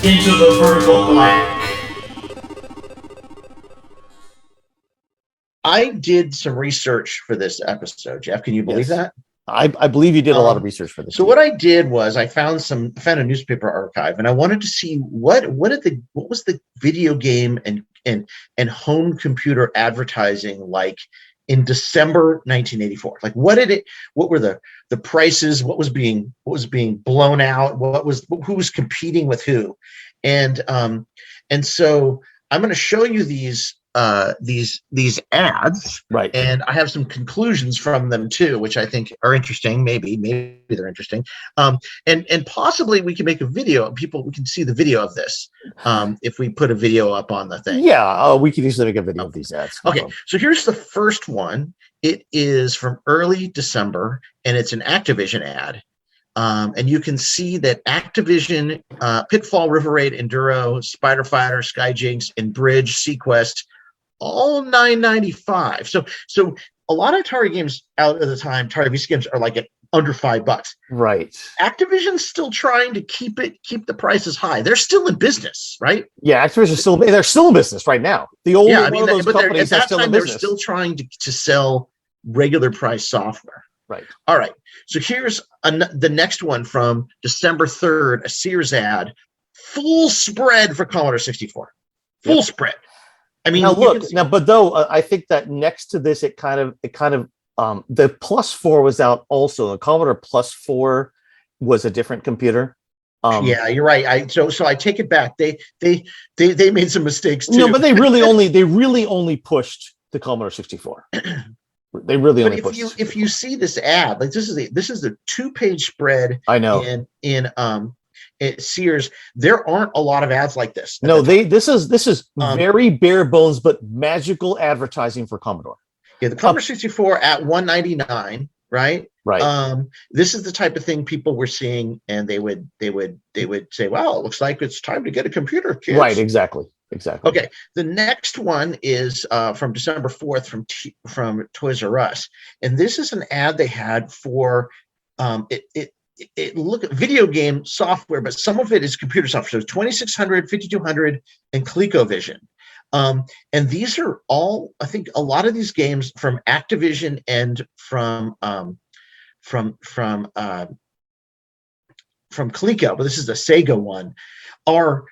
into the vertical blank. I did some research for this episode, Jeff. Can you believe that? I believe you did a lot of research for this. So what I did was I found a newspaper archive, and I wanted to see what was the video game and home computer advertising like in December 1984. Like what were the prices, what was being blown out, who was competing with who. And so I'm going to show you these ads, right? And I have some conclusions from them too, which I think are interesting. Maybe they're interesting. And possibly we can make a video. We can see the video of this if we put a video up on the thing. Yeah, we can easily make a video of these ads. Okay, so here's the first one. It is from early December, and it's an Activision ad. And you can see that Activision, Pitfall, River Raid, Enduro, Spider Fighter, Skyjinx, and Bridge, Sequest, all $9.95. So a lot of Atari games out at the time, Atari VC games are like at under $5. Right. Activision's still trying to keep the prices high. They're still in business, right? Yeah, Activision's they're still in business right now. The only one of those companies that's still in business. They're still trying to sell regular price software. Right. All right. So here's the next one from December 3rd, a Sears ad, full spread for Commodore 64. Full spread. I mean, I think that next to this, it kind of the +4 was out also. The Commodore +4 was a different computer. Yeah, you're right. So I take it back. They made some mistakes too. No, but they really only pushed the Commodore 64. They really only pushed. If you see this ad, like this is a 2-page spread. I know. In at Sears, there aren't a lot of ads like this. No, this is very bare bones but magical advertising for Commodore. Yeah, the Commodore 64 at $199, right? Right. This is the type of thing people were seeing, and they would say, "Well, it looks like it's time to get a computer, kids." Right. Exactly. Okay. The next one is from December 4th from Toys R Us, and this is an ad they had for it look at video game software, but some of it is computer software. So 2600, 5200, and ColecoVision. And these are all, I think, a lot of these games from Activision and from Coleco, but this is the Sega one, are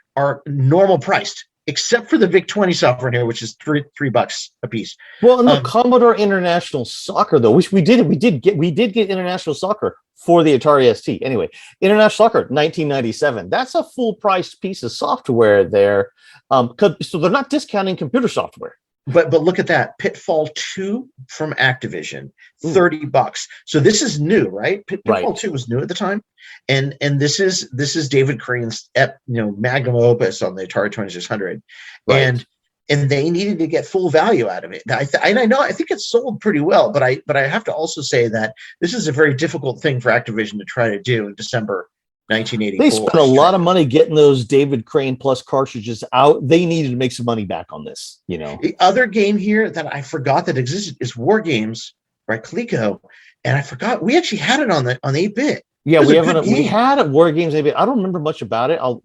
normal priced, except for the VIC-20 software in here, which is $3 a piece. Well, no, Commodore International Soccer though, which we did get International Soccer for the Atari ST. Anyway, International Soccer, 1997. That's a full-priced piece of software there. So they're not discounting computer software. But look at that, Pitfall 2 from Activision, $30. So this is new, right? Pitfall 2 was new at the time, and this is David Crane's magnum opus on the Atari 2600, right. And they needed to get full value out of it. I think it's sold pretty well, but I have to also say that this is a very difficult thing for Activision to try to do in December 1984. They spent a lot of money getting those David Crane Plus cartridges out. They needed to make some money back on this, The other game here that I forgot that existed is War Games, right? Coleco, and I forgot we actually had it on the 8-bit. Yeah, we had War Games 8-bit. I don't remember much about it. I'll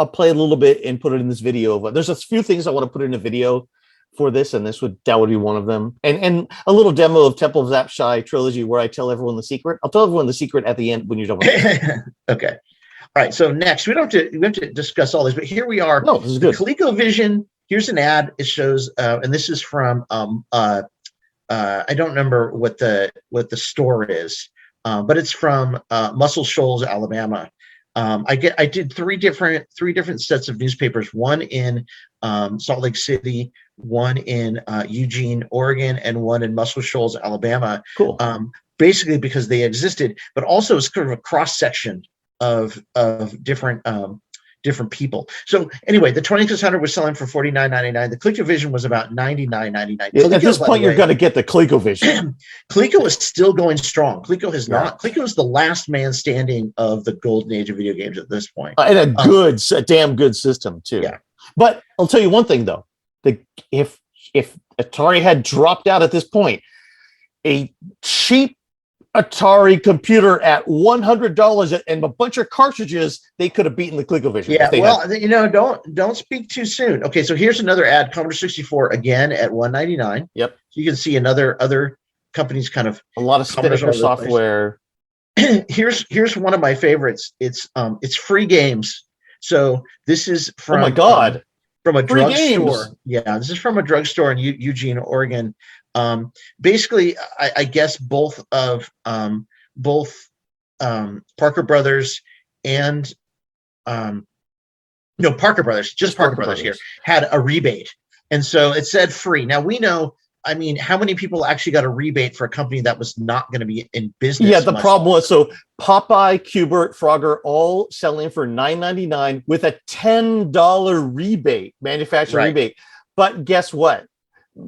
play a little bit and put it in this video. But there's a few things I want to put in a video for this, and that would be one of them. And a little demo of Temple of Zapshai trilogy where I tell everyone the secret. I'll tell everyone the secret at the end when you're done with it. Okay. All right. So next, we have to discuss all this, but here we are. No, this is good. ColecoVision. Here's an ad. It shows, and this is from I don't remember what the store is, but it's from Muscle Shoals, Alabama. I did three different sets of newspapers, one in Salt Lake City, one in Eugene, Oregon, and one in Muscle Shoals, Alabama. Cool. Basically because they existed, but also it's kind of a cross section of different people. So anyway, the 2600 was selling for $49.99. The ColecoVision was about $99.99. Yeah, at this point, you're going to get the ColecoVision. Coleco is still going strong. Coleco has not. Coleco is the last man standing of the golden age of video games at this point, and a damn good system too. Yeah. But I'll tell you one thing though: if Atari had dropped out at this point, a cheap Atari computer at $100 and a bunch of cartridges, they could have beaten the ColecoVision. Yeah, well, you know, don't speak too soon. Okay, so here's another ad, Commodore 64 again at $199. Yep. So you can see other companies kind of a lot of Spinnaker software. Here's one of my favorites. It's free games. So this is from, oh my God, from a drugstore. Yeah, this is from a drugstore in Eugene, Oregon. Basically, I guess both Parker Brothers and no, Parker Brothers, just Parker Brothers here, had a rebate. And so it said free. Now we know, I mean, how many people actually got a rebate for a company that was not going to be in business? Yeah, the problem was, so Popeye, Cubert, Frogger, all selling for $9.99 with a $10 rebate, manufacturer rebate. But guess what?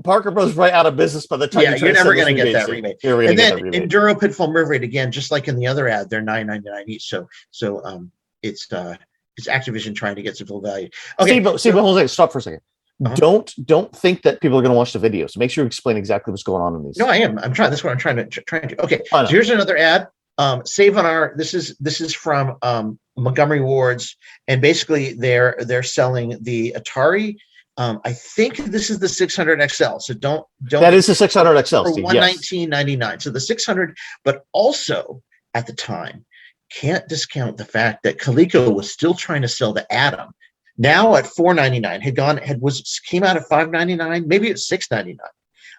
Parker Bros. Right out of business by the time you're never going to get that rebate. And then Enduro Pitfall Move Rate, again, just like in the other ad, they're $9.99 each. So it's Activision trying to get some full value. Okay, Steve, hold on, stop for a second. Don't think that people are going to watch the video. So make sure you explain exactly what's going on in these. No, I am. I'm trying. That's what I'm trying to. Okay, so here's another ad. Save on our. This is from Montgomery Ward's, and basically they're selling the Atari. I think this is the 600 XL. So don't. That is the 600 XL. For $119.99. So the 600, but also at the time, can't discount the fact that Coleco was still trying to sell the Atom. Now at $4.99, came out at $5.99, maybe it's $6.99.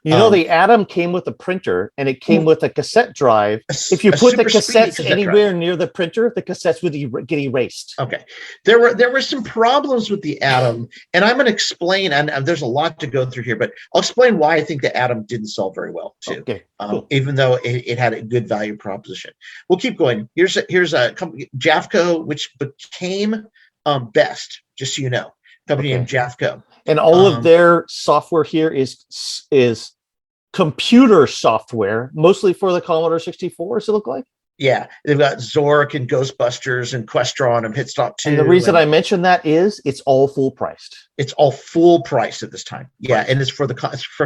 You know, the Atom came with a printer and it came with a cassette drive. If you put the cassettes anywhere near the printer, the cassettes would get erased. Okay, there were some problems with the Atom, and I'm going to explain. And there's a lot to go through here, but I'll explain why I think the Atom didn't sell very well too. Okay, cool. Even though it had a good value proposition. We'll keep going. Here's a company, Jafco, which became Best. Just so you know, company named Jafco. And all of their software here is computer software, mostly for the Commodore 64, does it look like? Yeah, they've got Zork and Ghostbusters and Questron and Hitstop 2. And the reason I mention that is it's all full priced. It's all full price at this time. Yeah, and it's for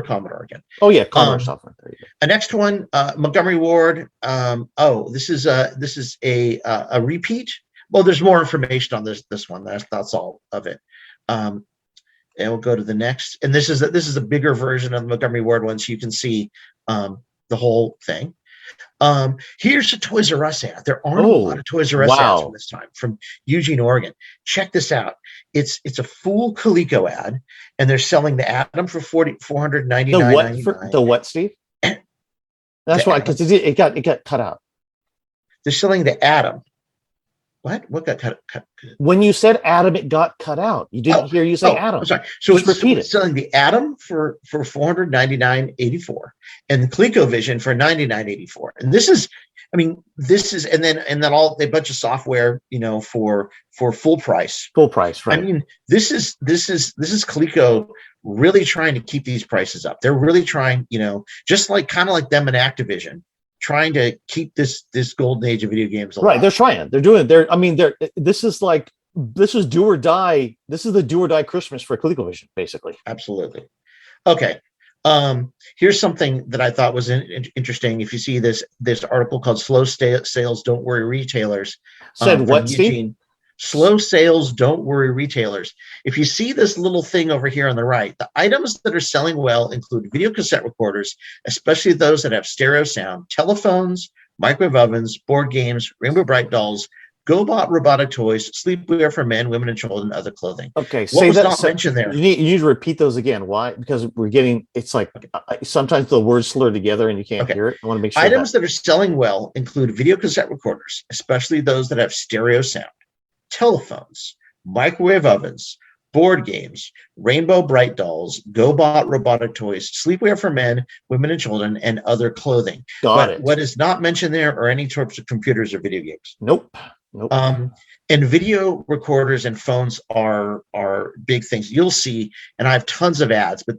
Commodore again. Oh yeah, Commodore software. There you go. The next one, Montgomery Ward. This is a repeat. Well, there's more information on this one. That's all of it. And we'll go to the next. And this is a bigger version of the Montgomery Ward one, so you can see the whole thing. Here's a Toys R Us ad. There aren't a lot of Toys R Us ads from this time, from Eugene, Oregon. Check this out. It's a full Coleco ad, and they're selling the Atom for $499.99. The what, Steve? That's why, because it got cut out. They're selling the Atom. What got cut? When you said Atom, it got cut out. You didn't hear you say Atom. I'm sorry. So it's selling the Atom for $499.84 and the ColecoVision for $99.84. And this is, and then all a bunch of software, for full price. Full price, right? I mean, this is Coleco really trying to keep these prices up. They're really trying, just kind of like them and Activision, trying to keep this golden age of video games alive. Right, they're trying. They're doing. This is do or die. This is the do or die Christmas for ColecoVision, basically. Absolutely. Okay. Here's something that I thought was interesting. If you see this article called "Slow Sales, Don't Worry, Retailers." Said what, Steve? Slow sales, don't worry, retailers. If you see this little thing over here on the right, the items that are selling well include video cassette recorders, especially those that have stereo sound, telephones, microwave ovens, board games, Rainbow Bright dolls, GoBot robotic toys, sleepwear for men, women, and children, and other clothing. Okay, what was not mentioned there? You need to repeat those again. Why? Because we're getting, it's like sometimes the words slur together and you can't hear it. I want to make sure. Items that are selling well include video cassette recorders, especially those that have stereo sound, telephones, microwave ovens, board games, Rainbow Bright dolls, GoBot robotic toys, sleepwear for men, women, and children, and other clothing. Got it. What is not mentioned there are any types of computers or video games. Nope. And video recorders and phones are big things. You'll see, and I have tons of ads, but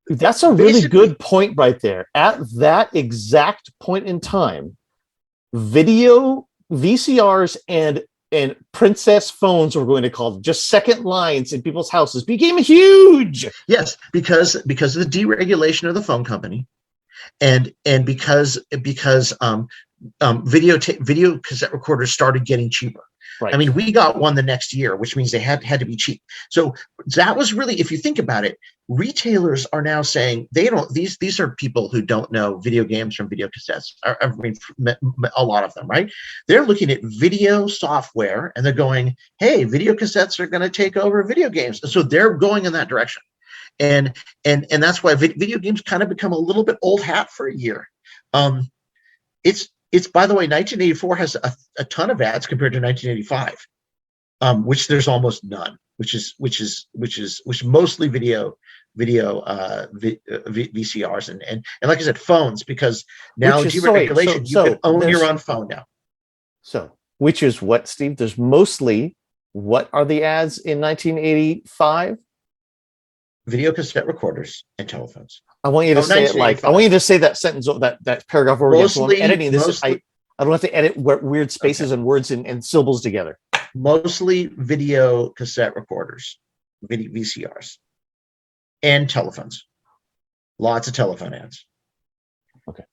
that's a really good point right there. At that exact point in time, video VCRs and princess phones, we're going to call them, just second lines in people's houses, became huge. Yes, because of the deregulation of the phone company and because video cassette recorders started getting cheaper. Right. I mean, we got one the next year, which means they had to be cheap. So that was really, if you think about it, retailers are now saying they don't. These are people who don't know video games from video cassettes. I mean, a lot of them, right? They're looking at video software and they're going, "Hey, video cassettes are going to take over video games." So they're going in that direction, and that's why video games kind of become a little bit old hat for a year. It's by the way, 1984 has a ton of ads compared to 1985, which there's almost none, which is mostly video VCRs and like I said, phones, because now deregulation, you can own your own phone now. So which is what, Steve? There's mostly, what are the ads in 1985? Video cassette recorders and telephones. I want you to say it like, I want you to say that sentence, that paragraph over again. So I'm editing this. I don't have to edit weird spaces and words and syllables together. Mostly video cassette recorders, VCRs, and telephones. Lots of telephone ads. Okay.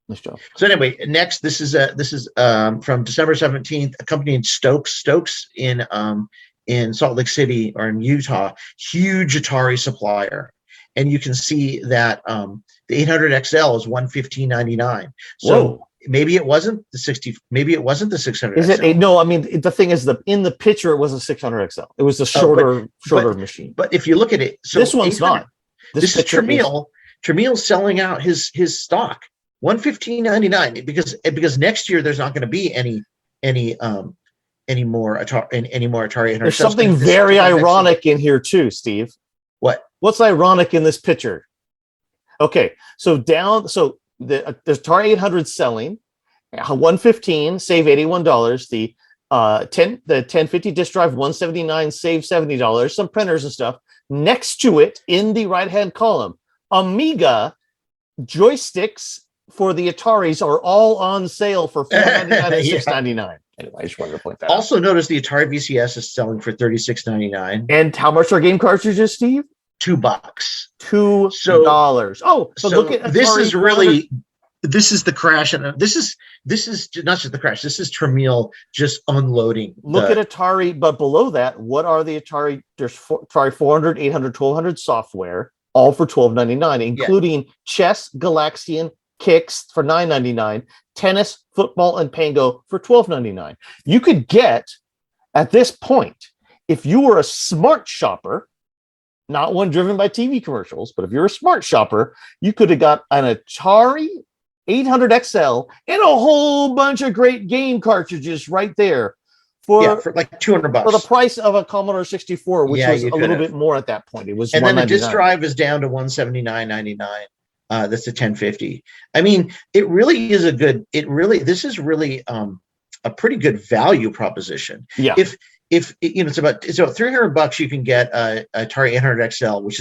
Nice job. So anyway, next, this is from December 17th, a company in Stokes in Salt Lake City or in Utah, huge Atari supplier. And you can see that the 800XL is $115.99. So whoa. Maybe it wasn't the 60. Maybe it wasn't the 600. Is it? No, I mean, the thing is, in the picture it was a 600XL. It was a shorter machine. But if you look at it, so this one's not. This is Tramiel. Tramiel's selling out his stock, $115.99, because next year there's not going to be any more Atari 800. There's something very ironic in here too, Steve. What's ironic in this picture? Okay, so the Atari 800 selling 115, save $81. The 1050 disk drive 179, save $70. Some printers and stuff. Next to it, in the right hand column, Amiga joysticks for the Ataris are all on sale for $499 and $699. Anyway, I just wanted to point that out. Also, notice the Atari VCS is selling for $36.99. And how much are game cartridges, Steve? $2. $2. Oh, so look at Atari. This is the crash, and this is not just the crash. This is Tramiel just unloading. Look at Atari, but below that, what are the Atari? There's Atari 400, 800, 1200 software, all for $12.99, including Chess, Galaxian, Kicks for $9.99, Tennis, Football, and Pango for $12.99. You could get, at this point, if you were a smart shopper, not one driven by TV commercials, but if you're a smart shopper, you could have got an Atari 800XL and a whole bunch of great game cartridges right there for like $200 for the price of a Commodore 64, which was a little bit more at that point. It was, and then the disk drive is down to $179.99. That's a 1050. I mean, it really is this is really a pretty good value proposition. Yeah. If it's about $300, you can get a Atari 800XL, which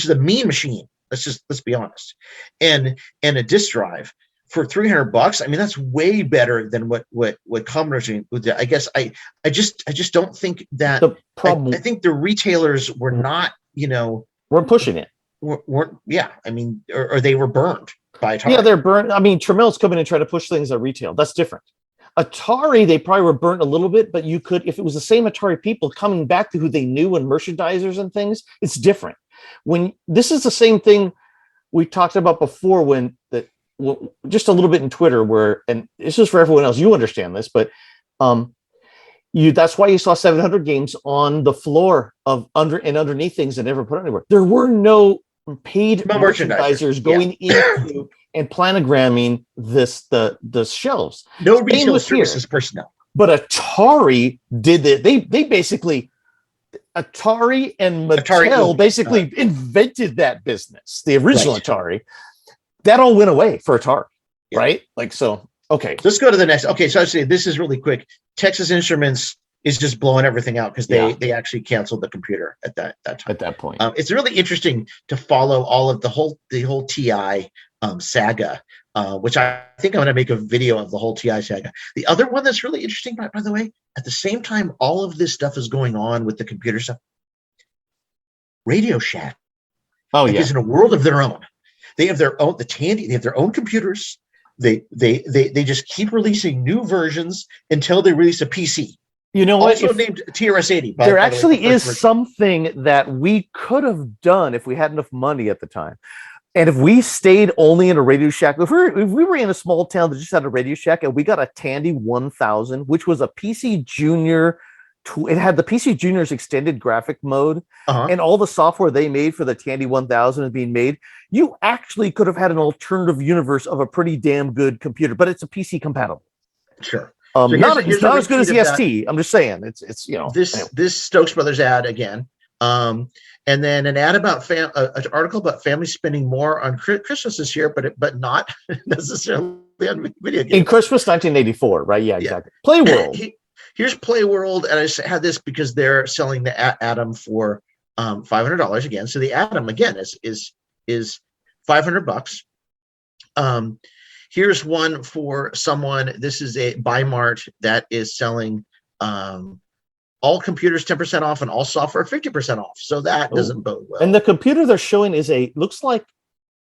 is a mean machine. Let's be honest, and a disk drive for $300. I mean, that's way better than what Commodore's doing. I guess I just don't think that the problem. I think the retailers were not, weren't pushing it. I mean, or they were burned by Atari. Yeah, they're burned. I mean, Tramel's coming and trying to push things at retail. That's different. Atari, they probably were burnt a little bit, but you could, if it was the same Atari people coming back to who they knew and merchandisers and things, it's different. When this is the same thing we talked about before, just a little bit in Twitter, and this is for everyone else, you understand this, but that's why you saw 700 games on the floor underneath things that never put anywhere. There were no paid merchandisers going into and planogramming the shelves. No retail services personnel. But Atari did it. They basically, Atari and Mattel basically invented that business. The original Atari. That all went away for Atari, right? Like, so, okay. Let's go to the next. Okay, so I say this is really quick. Texas Instruments is just blowing everything out because they actually canceled the computer at that time. At that point, it's really interesting to follow all of the whole TI saga, which I think I'm going to make a video of the whole TI saga. The other one that's really interesting, by the way, at the same time all of this stuff is going on with the computer stuff, Radio Shack is in a world of their own. They have their own Tandy. They have their own computers. They just keep releasing new versions until they release a PC. You know what? Also named TRS-80. There actually is something that we could have done if we had enough money at the time. And if we stayed only in a Radio Shack, if we were in a small town that just had a Radio Shack and we got a Tandy 1000, which was a PC Junior, it had the PC Junior's extended graphic mode, and all the software they made for the Tandy 1000 is being made, you actually could have had an alternative universe of a pretty damn good computer, but it's a PC compatible. Sure. Not as good as the ST. I'm just saying it's this Stokes Brothers ad again, and then an ad about an article about families spending more on Christmas this year, but not necessarily on video games. In Christmas 1984, right? Yeah, exactly. Play World. Here's Play World, and I just had this because they're selling the Atom for $500 again. So the Atom again is $500. Here's one for someone. This is a Bimart that is selling all computers 10% off and all software 50% off. So that doesn't bode well. And the computer they're showing is looks like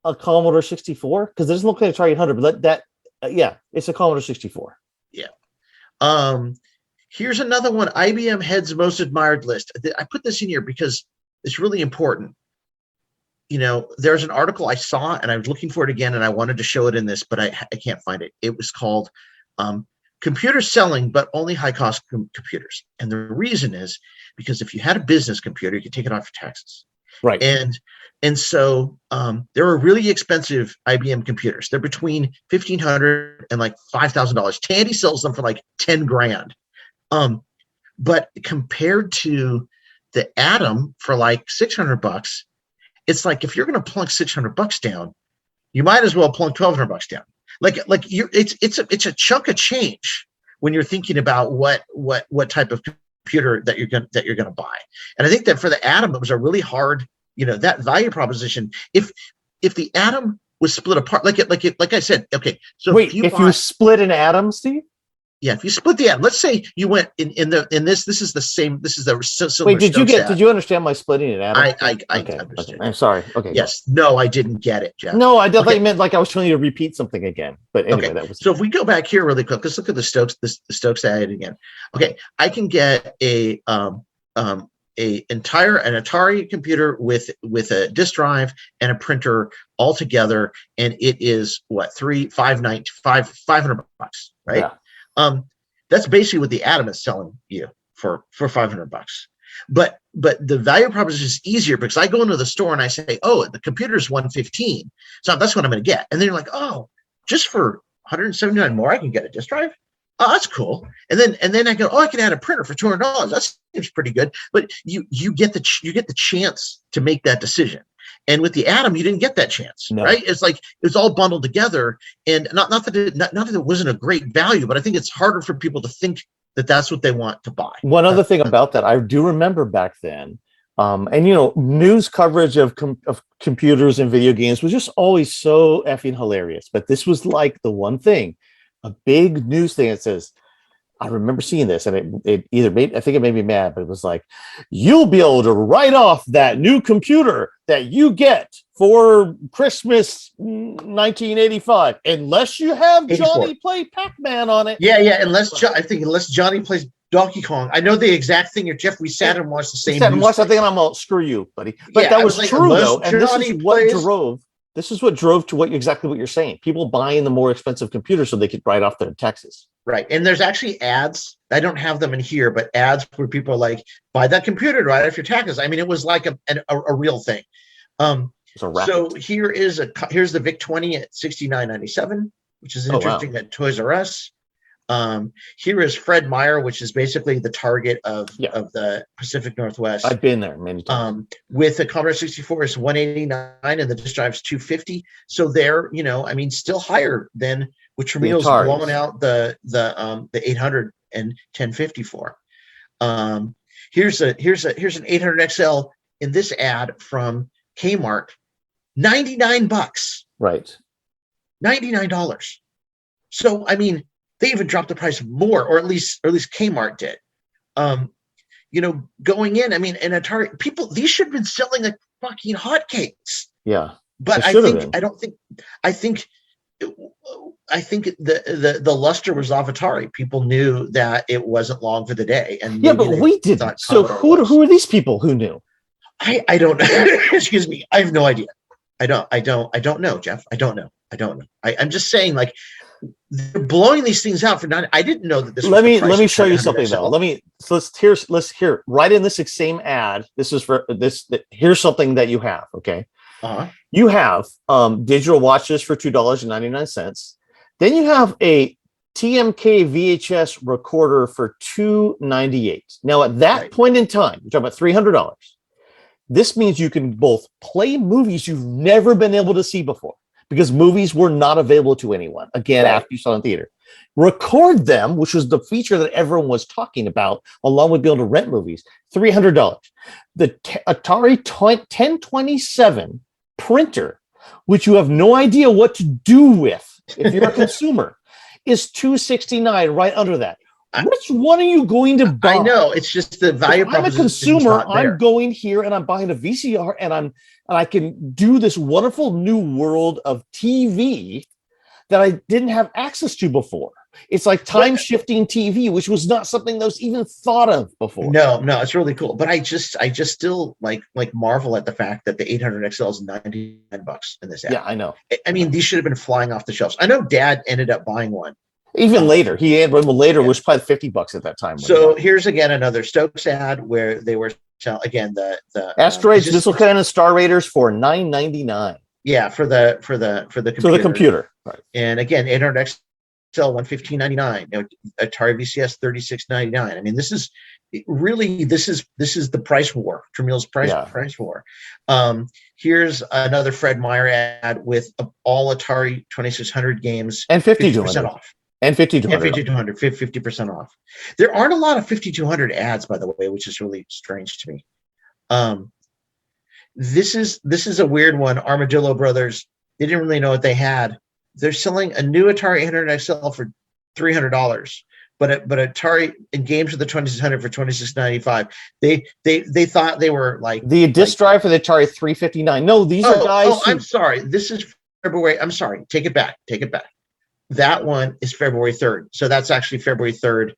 a Commodore 64 because it doesn't look like a Atari 800, but it's a Commodore 64. Yeah. Here's another one. IBM Head's Most Admired List. I put this in here because it's really important. You know, there's an article I saw and I was looking for it again and I wanted to show it in this, but I can't find it. It was called Computers Selling, but Only High-Cost Computers. And the reason is because if you had a business computer, you could take it off your taxes. Right. And so there are really expensive IBM computers. They're between $1,500 and like $5,000. Tandy sells them for like 10 grand. But compared to the Atom for like $600, it's like if you're going to plunk $600 down, you might as well plunk $1,200 down. It's a chunk of change when you're thinking about what type of computer that you're going to buy. And I think that for the Atom, it was a really hard, that value proposition. If the Atom was split apart, like I said, okay. So wait, if you split an Atom, Steve. Yeah, if you split the Atom, let's say you went in this. This is the same. This is the similar. Wait, did you understand my splitting an Atom? I okay. understand. I'm sorry. Okay. Yes. No, I didn't get it, Jeff. No, I thought you meant like I was telling you to repeat something again. But anyway, okay. That was. So if we go back here really quick, let's look at the Stokes ad again. Okay, I can get an Atari computer with a disk drive and a printer all together, and it is what $500, right? Yeah. That's basically what the Atom is selling you for $500. But the value proposition is easier because I go into the store and I say, oh, the computer's $115, so that's what I'm going to get. And then you're like, oh, just for $179 more, I can get a disk drive. Oh, that's cool. And then I go, oh, I can add a printer for $200. That seems pretty good. But you get the chance to make that decision. And with the Atom, you didn't get that chance, right? It's like it's all bundled together, and not that it wasn't a great value, but I think it's harder for people to think that that's what they want to buy. One other thing about that, I do remember back then, and news coverage of computers and video games was just always so effing hilarious. But this was like the one thing, a big news thing that says, I remember seeing this, and it either made me mad, but it was like, you'll be able to write off that new computer that you get for Christmas 1985, unless you have 84. Johnny play Pac-Man on it. Yeah, unless Johnny plays Donkey Kong. I know the exact thing. Jeff, we sat and watched the same. Sat and watched that thing, and I'm all, screw you, buddy. But that was true though, and this is what drove to exactly what you're saying. People buying the more expensive computer so they could write off their taxes. Right. And there's actually ads. I don't have them in here, but ads where people are like, buy that computer to write off your taxes. I mean, it was like a real thing. So here's the VIC-20 at $69.97, which is interesting at Toys R Us. Here is Fred Meyer, which is basically the Target of the Pacific Northwest. I've been there many times. With the Commodore 64 is $189 and the disk drive's $250. So they're, still higher than what Tremino's blowing out the 800 and 1050 for. Here's an 800 XL in this ad from Kmart, $99. Right. $99. So they even dropped the price more, or at least Kmart did. Going in, and Atari, these should have been selling like fucking hotcakes. Yeah. But I think the luster was off Atari. People knew that it wasn't long for the day, and yeah, but we didn't. So who are these people who knew? I don't know. Excuse me. I have no idea. I don't know, Jeff. I don't know. I'm just saying, like, they're blowing these things out for none. I didn't know that this. Let me show you something though. Let's hear right in this same ad. This is for this. Here's something that you have. Okay. You have digital watches for $2.99. Then you have a TMK VHS recorder for $2.98. Now at that point in time, you're talking about $300. This means you can both play movies you've never been able to see before, because movies were not available to anyone, again, after you saw in theater. Record them, which was the feature that everyone was talking about, along with being able to rent movies, $300. The Atari 1027 printer, which you have no idea what to do with if you're a consumer, is $269 right under that. Which one are you going to buy? I know, it's just the value proposition. I'm a consumer. I'm going here and I'm buying a VCR, and I can do this wonderful new world of TV that I didn't have access to before. It's like time shifting TV, which was not something that was even thought of before. No, it's really cool. But I just still like marvel at the fact that the 800 XL is $99 in this ad. Yeah, I know. I mean, these should have been flying off the shelves. I know Dad ended up buying one. Even later, he had one later, was probably $50 at that time. So here's again another Stokes ad where they were selling again the Asteroids, Missile Cannon, Star Raiders for $9.99. Yeah, for the computer. For the computer, right? And again, 800 XL $115.99. Atari VCS $36.99. I mean, this is really this is the price war. Tramiel's price war. Here's another Fred Meyer ad with all Atari 2600 games and 50% off. And 5200. 50% off. There aren't a lot of 5200 ads, by the way, which is really strange to me. This is a weird one. Armadillo Brothers, they didn't really know what they had. They're selling a new Atari 800 XL for $300, but Atari and games for the 2600 for $26.95. They thought they were like the disk drive for the Atari $359. No, these are guys. I'm sorry. This is February. I'm sorry. Take it back. That one is February 3rd. So that's actually February 3rd.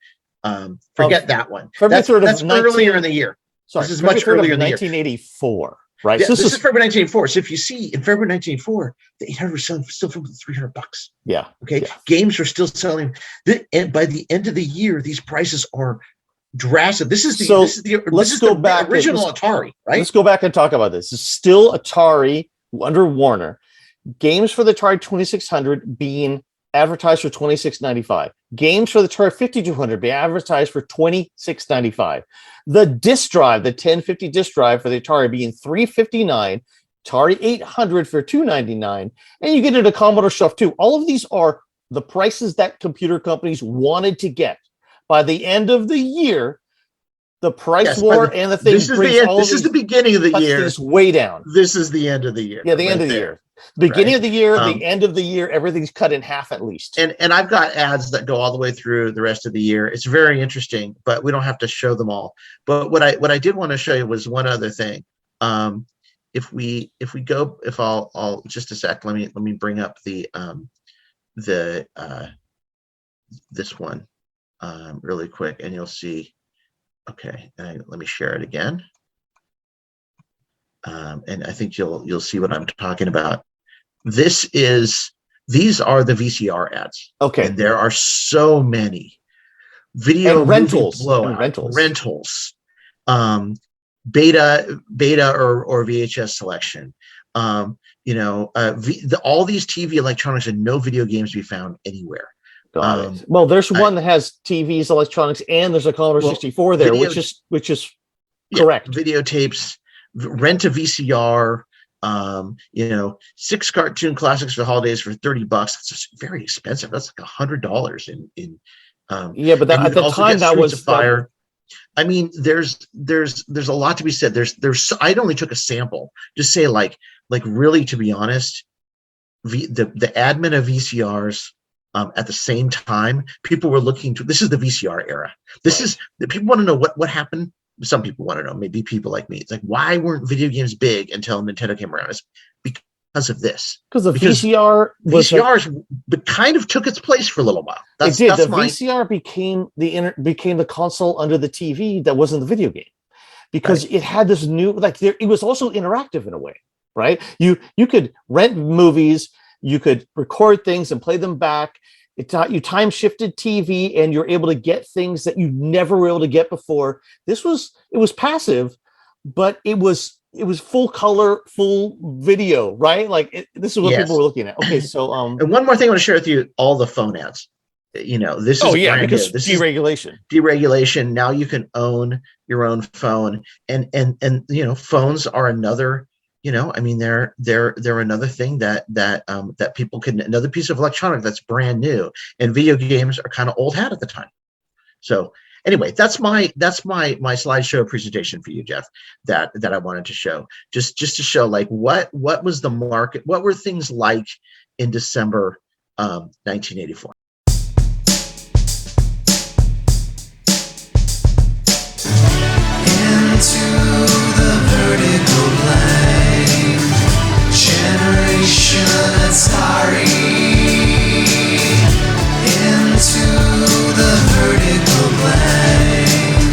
Forget that one. That's earlier in the year. Sorry, this is much earlier in the year. 1984, right? Yeah, so this is February 1984. So if you see in February 1984, the 800 was still for $300. Yeah. Okay. Yeah. Games are still selling. And by the end of the year, these prices are drastic. This is the original Atari, right? Let's go back and talk about this. It's still Atari under Warner. Games for the Atari 2600 being advertised for $26.95. Games for the Atari 5200 be advertised for $26.95. The disk drive, the 1050 disk drive for the Atari being $359, Atari 800 for $299, and you get into Commodore stuff too. All of these are the prices that computer companies wanted to get. By the end of the year, the price war and the thing. This is the beginning of the year. This way down. This is the end of the year. Yeah, the end of the year. Beginning of the year, the end of the year, everything's cut in half at least. And I've got ads that go all the way through the rest of the year. It's very interesting, but we don't have to show them all. But what I did want to show you was one other thing. I'll just a sec. Let me bring up this one really quick, and you'll see. Okay, let me share it again. And I think you'll see what I'm talking about. These are the VCR ads. Okay. And there are so many video and rentals, beta or VHS selection. All these TV electronics and no video games to be found anywhere. Well, there's one that has TVs, electronics, and there's a Commodore 64 there, which is correct. Videotapes, rent a VCR. 6 cartoon classics for holidays for $30. That's just very expensive. That's like $100 in but at the time that was fire. I mean, there's a lot to be said. I only took a sample. Just say like really, to be honest, the admin of VCRs. At the same time, people were looking to. This is the VCR era. People want to know what happened. Some people want to know. Maybe people like me. It's like, why weren't video games big until Nintendo came around? It's because of this. Because the VCR was VCRs kind of took its place for a little while. It did. The VCR became the console under the TV that wasn't the video game, because it had this new, it was also interactive in a way, right? You could rent movies, you could record things and play them back. It taught you time shifted TV, and you're able to get things that you never were able to get before. It was passive, but it was full color, full video, right? This is what people were looking at. Okay, so and one more thing I want to share with you: all the phone ads. This is because this deregulation. Deregulation. Now you can own your own phone, and phones are another. They're another thing that people can, another piece of electronic that's brand new, and video games are kind of old hat at the time. So anyway, that's my slideshow presentation for you, Jeff, that I wanted to show, just to show what was the market, what were things like in December 1984. Into the vertical line, generation Atari. Into the vertical line,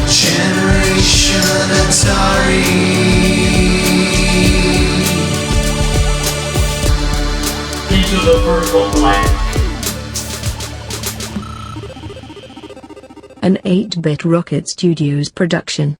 generation Atari. Into the vertical line. An 8-Bit Rocket Studios production.